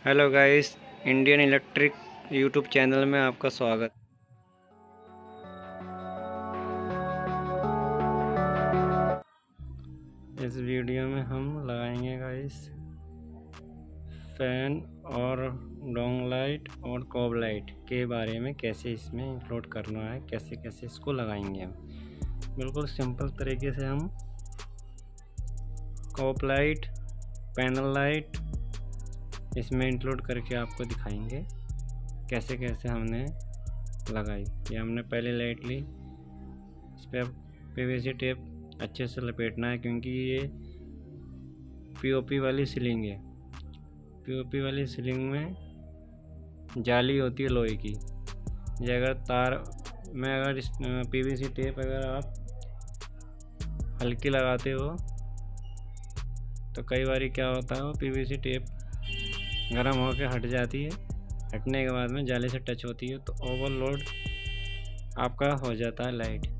Hello guys, Indian electric YouTube channel में आपका स्वागत। इस वीडियो में हम लगाएंगे गाइस फैन और डोंग लाइट और कॉब लाइट के बारे में, कैसे इसमें इंक्लूड करना है, कैसे कैसे इसको लगाएंगे हम। बिल्कुल सिंपल तरीके से हम कॉब लाइट, पैनल लाइट इसमें इंक्लूड करके आपको दिखाएंगे कैसे कैसे हमने लगाई। ये हमने पहले लाइट ली, इस पर पीवीसी टेप अच्छे से लपेटना है क्योंकि ये पीओपी वाली सीलिंग है। पीओपी वाली सीलिंग में जाली होती है लोहे की। ये अगर तार में अगर इस पीवीसी टेप अगर आप हल्की लगाते हो तो कई बार क्या होता है, वो पीवीसी टेप गर्म होकर हट जाती है। हटने के बाद में जाली से टच होती है तो ओवरलोड आपका हो जाता है लाइट।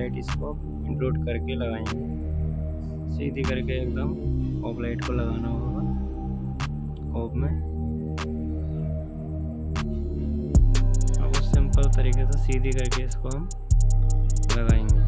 लाइट इसको इंक्लूड करके लगाएंगे। सीधी करके एकदम कॉब लाइट को लगाना होगा कॉब में। अब सिंपल तरीके से सीधी करके इसको हम लगाएंगे।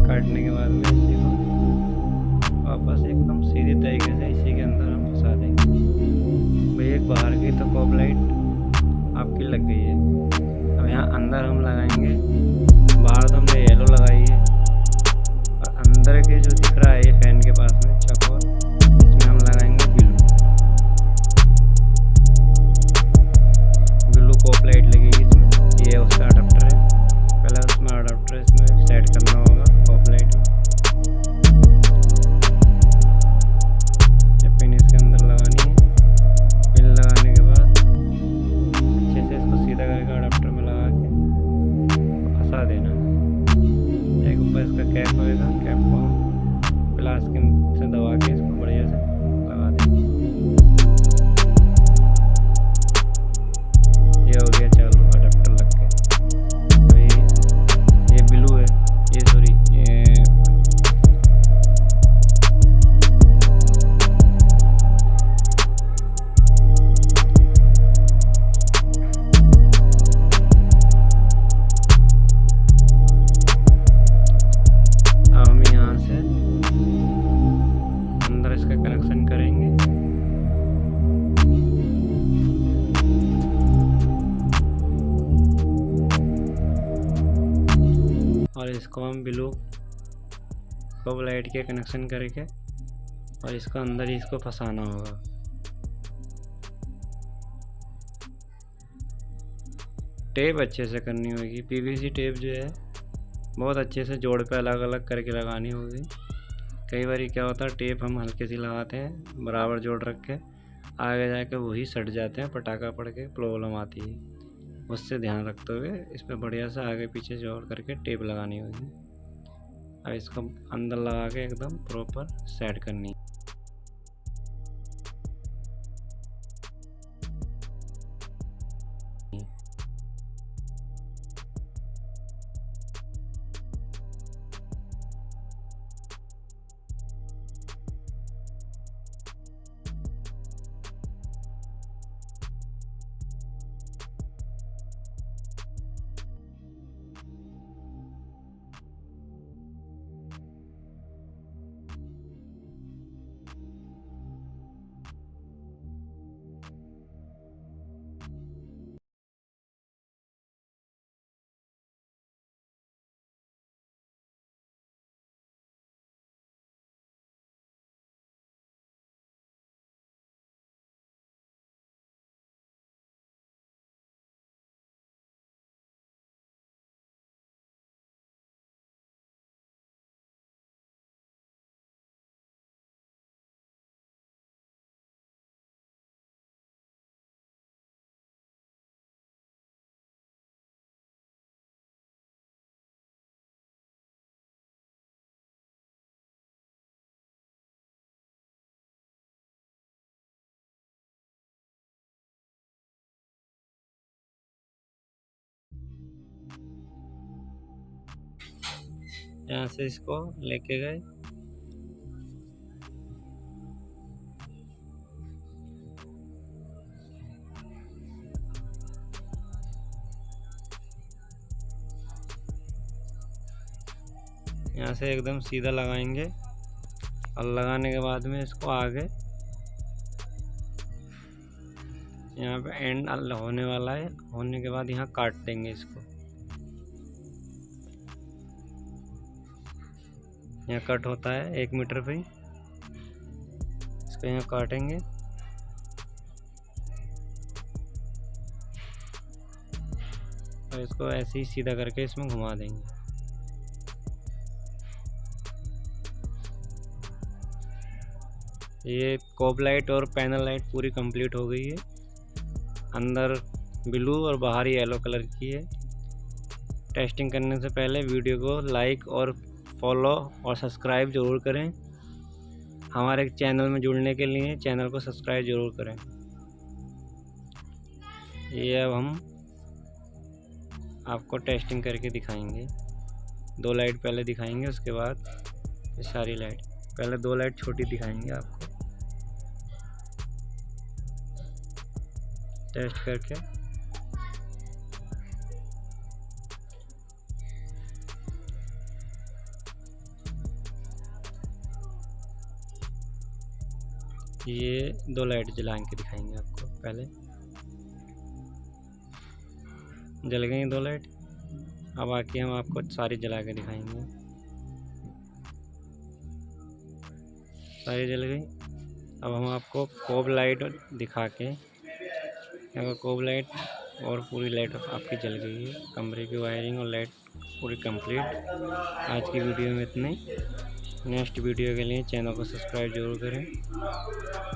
काटने के बाद में इसी को वापस एकदम सीधी तरीके से इसी के अंदर हम फंसा देंगे। भाई एक बाहर की तो कॉब लाइट आपकी लग गई है। अब यहाँ अंदर हम लगाएंगे, बाहर तो हमने येलो लगाई है और अंदर के जो दिख रहा है ये फैन के पास में चकोर, इसमें हम लगाएंगे ब्लू कॉब लाइट लगेगी इसमें। ये उसका अडाप्टर है, पहले उसमें अडाप्टर इसमें सेट करना होगा कॉब लाइट में। पिन इसके अंदर लगानी है, पिन लगाने के बाद अच्छे से इसको सीधा करके अडाप्टर में लगा के फंसा देना। एक ऊपर इसका कैप होगा, कैप को हम प्लास्टिक से दबा के इसको बढ़िया से लगा देंगे। ये हो गया चालू अडाप्टर लग के। ये ब्लू है, ये सॉरी ये अब हम यहाँ से अंदर इसका कनेक्शन करेंगे। और इसको हम ब्लू कॉब लाइट के कनेक्शन करके और इसको अंदर ही इसको फंसाना होगा। टेप अच्छे से करनी होगी, पीवीसी टेप जो है बहुत अच्छे से जोड़ पे अलग अलग करके लगानी होगी। कई बार क्या होता है टेप हम हल्के सी लगाते हैं बराबर जोड़ रख के, आगे जाके वही सट जाते हैं, पटाखा पड़ के प्रॉब्लम आती है। उससे ध्यान रखते हुए इस पर बढ़िया से आगे पीछे जोड़ करके टेप लगानी होगी। अब इसको अंदर लगा के एकदम प्रॉपर सेट करनी है। यहाँ से इसको लेके गए, यहाँ से एकदम सीधा लगाएंगे और लगाने के बाद में इसको आगे यहाँ पे एंड होने वाला है, होने के बाद यहाँ काट देंगे इसको। यहाँ कट होता है 1 मीटर पे, इसको यहाँ काटेंगे। और इसको ऐसे ही सीधा करके इसमें घुमा देंगे। ये कोब लाइट और पैनल लाइट पूरी कंप्लीट हो गई है। अंदर ब्लू और बाहर येलो कलर की है। टेस्टिंग करने से पहले वीडियो को लाइक और फॉलो और सब्सक्राइब ज़रूर करें। हमारे चैनल में जुड़ने के लिए चैनल को सब्सक्राइब ज़रूर करें। ये अब हम आपको टेस्टिंग करके दिखाएंगे। 2 लाइट पहले दिखाएंगे, उसके बाद ये सारी लाइट। पहले 2 लाइट छोटी दिखाएंगे आपको टेस्ट करके। ये 2 लाइट जला के दिखाएंगे आपको। पहले जल गई 2 लाइट, अब आके हम आपको सारी जला के दिखाएंगे। सारी जल गई। अब हम आपको कोब लाइट दिखा के, अगर कोब लाइट और पूरी लाइट आपकी जल गई है। कमरे की वायरिंग और लाइट पूरी कंप्लीट। आज की वीडियो में इतने। नेक्स्ट वीडियो के लिए चैनल को सब्सक्राइब जरूर करें।